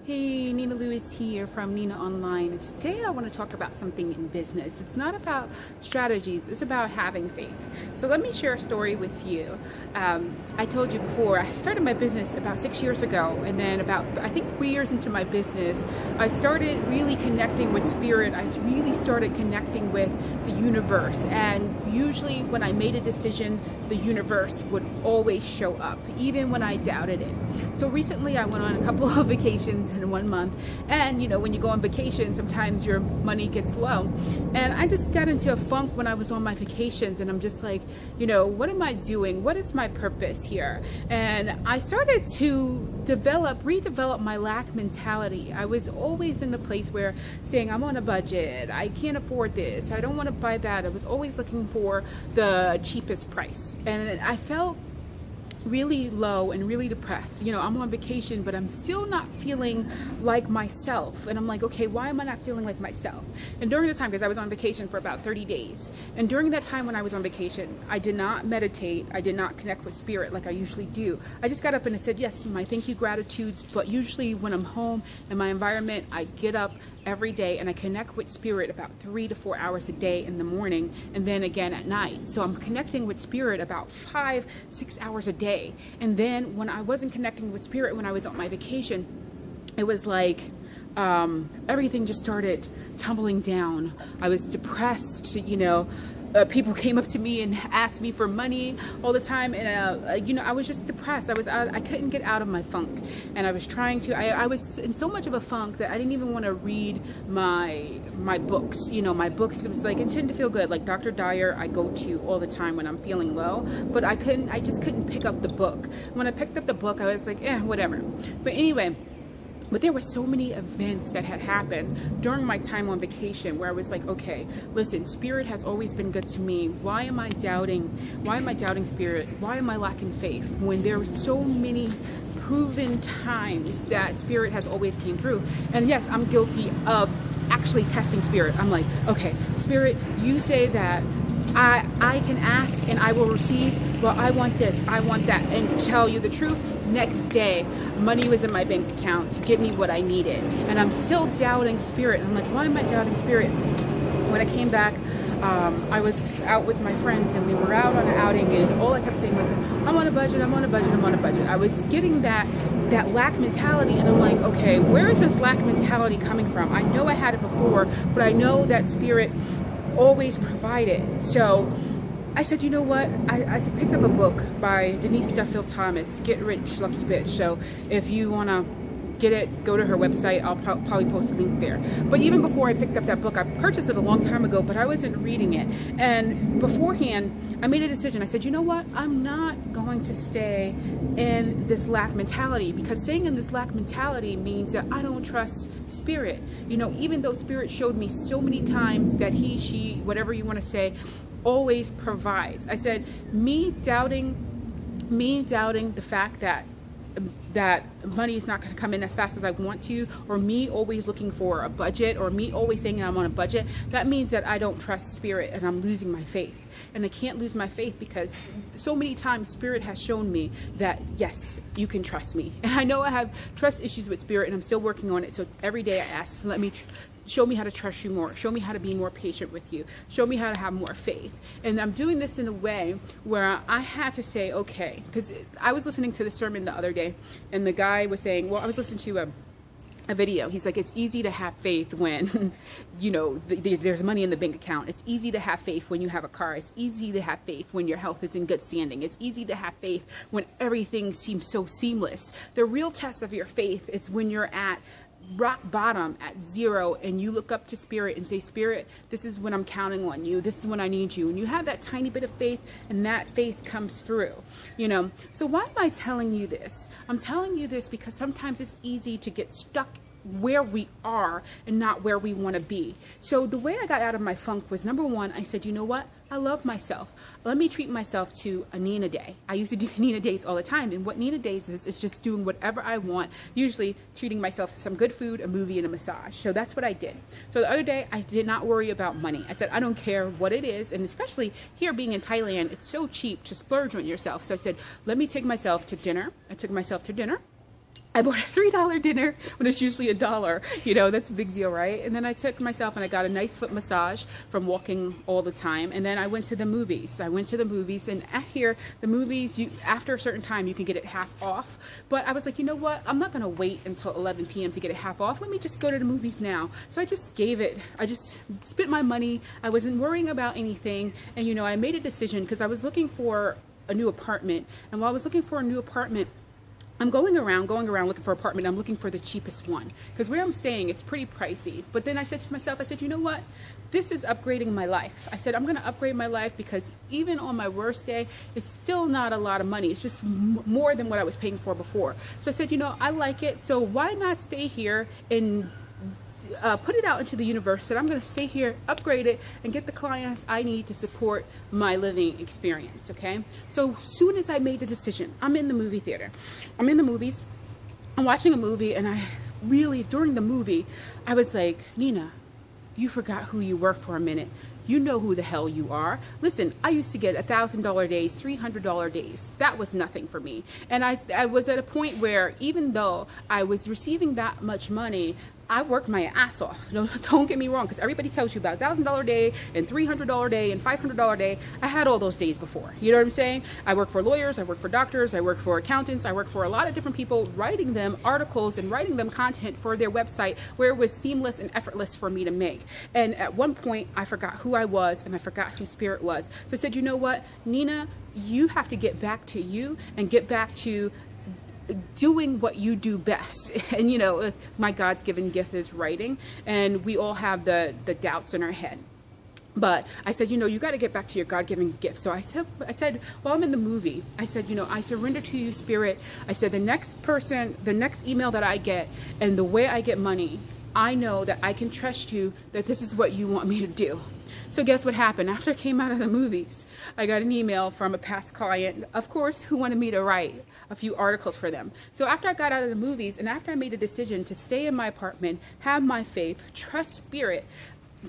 Hey, Nina Lewis here from Nina Online. Today I want to talk about something in business. It's not about strategies, it's about having faith. So let me share a story with you. I told you before, I started my business about 6 years ago, and then about, I think 3 years into my business, I started really connecting with spirit. I really started connecting with the universe, and usually when I made a decision, the universe would always show up, even when I doubted it. So recently I went on a couple of vacations in 1 month, and you know, when you go on vacation, sometimes your money gets low, and I just got into a funk when I was on my vacations, and I'm just like, you know, what am I doing? What is my purpose here? And I started to redevelop my lack mentality. I was always in the place where saying, I'm on a budget, I can't afford this, I don't want to buy that. I was always looking for the cheapest price, and I felt really low and really depressed. You know, I'm on vacation, but I'm still not feeling like myself. And I'm like, okay, why am I not feeling like myself? And during the time, because I was on vacation for about 30 days, and during that time when I was on vacation, I did not meditate, I did not connect with spirit like I usually do. I just got up and I said, yes, my thank you gratitudes, but usually when I'm home in my environment, I get up every day and I connect with spirit about 3 to 4 hours a day in the morning, and then again at night. So I'm connecting with spirit about 5-6 hours a day. And then when I wasn't connecting with spirit when I was on my vacation, it was like everything just started tumbling down. I was depressed, you know. People came up to me and asked me for money all the time, and you know, I was just depressed. I couldn't get out of my funk, and I was trying to. I was in so much of a funk that I didn't even want to read my books. You know, my books. It was like Intend to Feel Good, like Dr. Dyer. I go to all the time when I'm feeling low, but I just couldn't pick up the book. When I picked up the book, I was like, whatever. But anyway. But there were so many events that had happened during my time on vacation where I was like, okay, listen, spirit has always been good to me. Why am I doubting? Why am I doubting spirit? Why am I lacking faith when there were so many proven times that spirit has always came through? And yes, I'm guilty of actually testing spirit. I'm like, okay, spirit, you say that I can ask and I will receive. Well, I want this, I want that. And tell you the truth, next day, money was in my bank account to get me what I needed. And I'm still doubting spirit. I'm like, why am I doubting spirit? When I came back, I was out with my friends and we were out on an outing, and all I kept saying was, I'm on a budget, I'm on a budget, I'm on a budget. I was getting that lack mentality, and I'm like, okay, where is this lack mentality coming from? I know I had it before, but I know that spirit always provided. So I said, you know what? I picked up a book by Denise Duffield Thomas, Get Rich, Lucky Bitch. So if you want to get it, go to her website. I'll probably post a link there. But even before I picked up that book, I purchased it a long time ago, but I wasn't reading it. And beforehand, I made a decision. I said, you know what? I'm not going to stay in this lack mentality, because staying in this lack mentality means that I don't trust spirit. You know, even though spirit showed me so many times that he, she, whatever you want to say, always provides. I said, me doubting the fact that money is not going to come in as fast as I want to, or me always looking for a budget, or me always saying I'm on a budget, that means that I don't trust spirit and I'm losing my faith. And I can't lose my faith because so many times spirit has shown me that yes, you can trust me. And I know I have trust issues with spirit and I'm still working on it. So every day I ask, show me how to trust you more. Show me how to be more patient with you. Show me how to have more faith. And I'm doing this in a way where I had to say, okay, because I was listening to the sermon the other day, and the guy was saying, well, I was listening to a video. He's like, it's easy to have faith when, you know, there's money in the bank account. It's easy to have faith when you have a car. It's easy to have faith when your health is in good standing. It's easy to have faith when everything seems so seamless. The real test of your faith is when you're at rock bottom, at zero, and you look up to spirit and say, spirit, this is when I'm counting on you, this is when I need you. And you have that tiny bit of faith, and that faith comes through, you know. So why am I telling you this? I'm telling you this because sometimes it's easy to get stuck where we are and not where we want to be. So the way I got out of my funk was, number one, I said, you know what? I love myself. Let me treat myself to a Nina day. I used to do Nina days all the time. And what Nina days is just doing whatever I want, usually treating myself to some good food, a movie, and a massage. So that's what I did. So the other day, I did not worry about money. I said, I don't care what it is. And especially here being in Thailand, it's so cheap to splurge on yourself. So I said, let me take myself to dinner. I took myself to dinner. I bought a $3 dinner when it's usually $1. You know, that's a big deal, right? And then I took myself and I got a nice foot massage from walking all the time. And then I went to the movies. And at here, the movies, after a certain time, you can get it half off. But I was like, you know what? I'm not going to wait until 11 p.m. to get it half off. Let me just go to the movies now. So I just I just spent my money. I wasn't worrying about anything. And, you know, I made a decision because I was looking for a new apartment. And while I was looking for a new apartment, I'm going around looking for an apartment. I'm looking for the cheapest one because where I'm staying, it's pretty pricey. But then I said to myself, I said, you know what? This is upgrading my life. I said, I'm going to upgrade my life because even on my worst day, it's still not a lot of money. It's just more than what I was paying for before. So I said, you know, I like it. So why not stay here and put it out into the universe that I'm going to stay here, upgrade it, and get the clients I need to support my living experience, okay? So soon as I made the decision, I'm in the movie theater. I'm in the movies. I'm watching a movie, and during the movie, I was like, Nina, you forgot who you were for a minute. You know who the hell you are. Listen, I used to get $1,000 days, $300 days. That was nothing for me. And I was at a point where even though I was receiving that much money, I worked my ass off. Don't get me wrong, because everybody tells you about $1,000 day and $300 day and $500 day. I had all those days before. You know what I'm saying? I work for lawyers, I work for doctors, I work for accountants, I work for a lot of different people, writing them articles and writing them content for their website where it was seamless and effortless for me to make. And at one point, I forgot who I was and I forgot who Spirit was. So I said, you know what, Nina, you have to get back to you and get back to doing what you do best. And you know, my God's given gift is writing, and we all have the doubts in our head. But I said, you know, you got to get back to your God-given gift. So I said, while I'm in the movie, I said, you know, I surrender to you, Spirit. I said, the next email that I get and the way I get money, I know that I can trust you that this is what you want me to do. So guess what happened? After I came out of the movies, I got an email from a past client, of course, who wanted me to write a few articles for them. So after I got out of the movies and after I made a decision to stay in my apartment, have my faith, trust Spirit,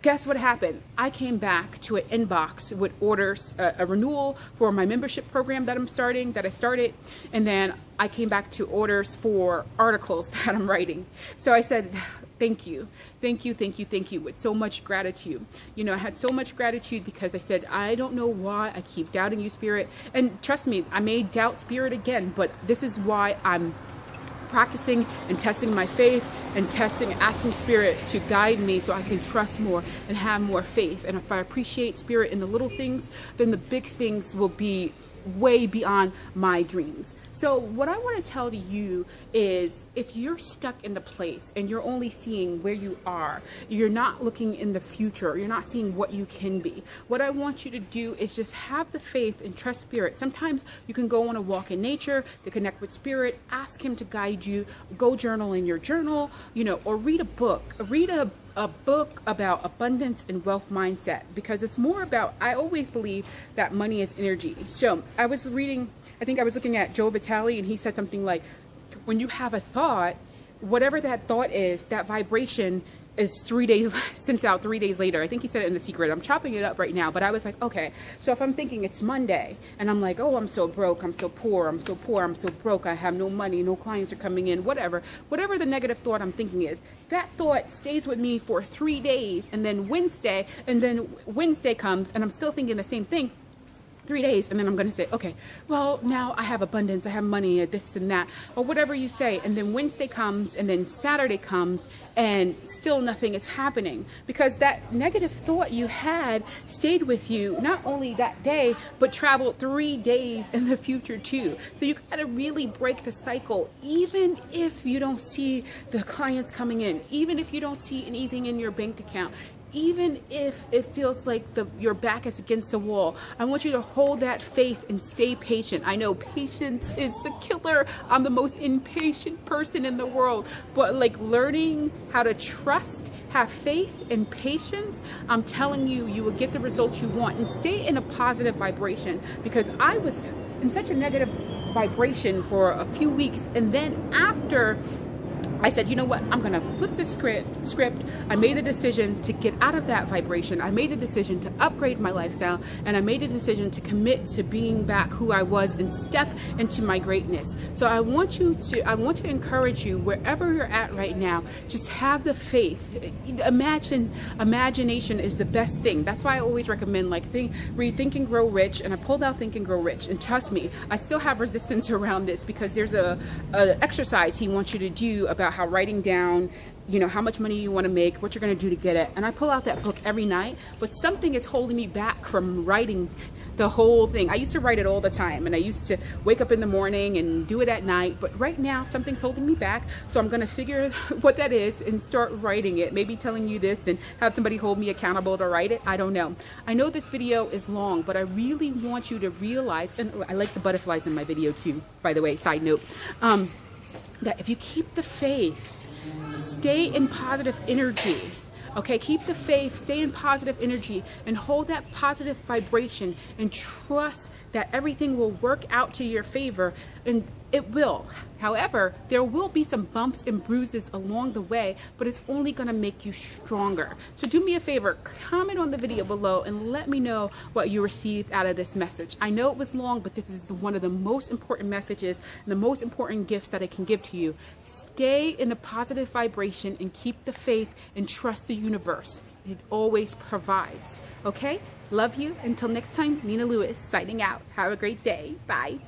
guess what happened? I came back to an inbox with orders, a renewal for my membership program that I started, and then I came back to orders for articles that I'm writing. So I said, thank you, thank you, thank you, thank you, with so much gratitude. You know, I had so much gratitude because I said, I don't know why I keep doubting you, Spirit. And trust me, I may doubt Spirit again, but this is why I'm practicing and testing my faith and asking Spirit to guide me so I can trust more and have more faith. And if I appreciate Spirit in the little things, then the big things will be way beyond my dreams. So what I want to tell you is, if you're stuck in the place and you're only seeing where you are, you're not looking in the future, you're not seeing what you can be, what I want you to do is just have the faith and trust Spirit. Sometimes you can go on a walk in nature to connect with Spirit, ask Him to guide you, go journal in your journal, you know, or read a book, a book about abundance and wealth mindset, because it's more about, I always believe that money is energy. So I was looking at Joe Vitale, and he said something like, when you have a thought, whatever that thought is, that vibration is 3 days, sends out 3 days later. I think he said it in The Secret. I'm chopping it up right now, but I was like, okay, so if I'm thinking it's Monday and I'm like, oh, I'm so broke, I'm so poor, I'm so poor, I'm so broke, I have no money, no clients are coming in, whatever the negative thought I'm thinking is, that thought stays with me for 3 days, and then Wednesday comes and I'm still thinking the same thing. 3 days, and then I'm going to say, okay, well, now I have abundance, I have money, this and that, or whatever you say. And then Wednesday comes, and then Saturday comes, and still nothing is happening, because that negative thought you had stayed with you not only that day, but traveled 3 days in the future too. So you got to really break the cycle, even if you don't see the clients coming in, even if you don't see anything in your bank account, even if it feels like your back is against the wall. I want you to hold that faith and stay patient. I know patience is the killer. I'm the most impatient person in the world, but like learning how to trust, have faith and patience, I'm telling you, you will get the results you want. And stay in a positive vibration, because I was in such a negative vibration for a few weeks, and then after I said, you know what, I'm gonna flip the script. I made the decision to get out of that vibration. I made the decision to upgrade my lifestyle, and I made a decision to commit to being back who I was and step into my greatness. So I want to encourage you, wherever you're at right now, just have the faith. Imagination is the best thing. That's why I always recommend read Think and Grow Rich, and I pulled out Think and Grow Rich, and trust me, I still have resistance around this because there's a exercise he wants you to do about how writing down, you know, how much money you want to make, what you're going to do to get it. And I pull out that book every night, but something is holding me back from writing the whole thing. I used to write it all the time, and I used to wake up in the morning and do it at night, but right now something's holding me back. So I'm going to figure what that is and start writing it, maybe telling you this and have somebody hold me accountable to write it. I don't know. I know this video is long, but I really want you to realize, and I like the butterflies in my video too, by the way, side note, that if you keep the faith, stay in positive energy, okay? Keep the faith, stay in positive energy, and hold that positive vibration, and trust that everything will work out to your favor, and it will. However, there will be some bumps and bruises along the way, but it's only going to make you stronger. So do me a favor, comment on the video below and let me know what you received out of this message. I know it was long, but this is one of the most important messages and the most important gifts that I can give to you. Stay in the positive vibration and keep the faith and trust the universe. It always provides. Okay? Love you. Until next time, Nina Lewis signing out. Have a great day. Bye.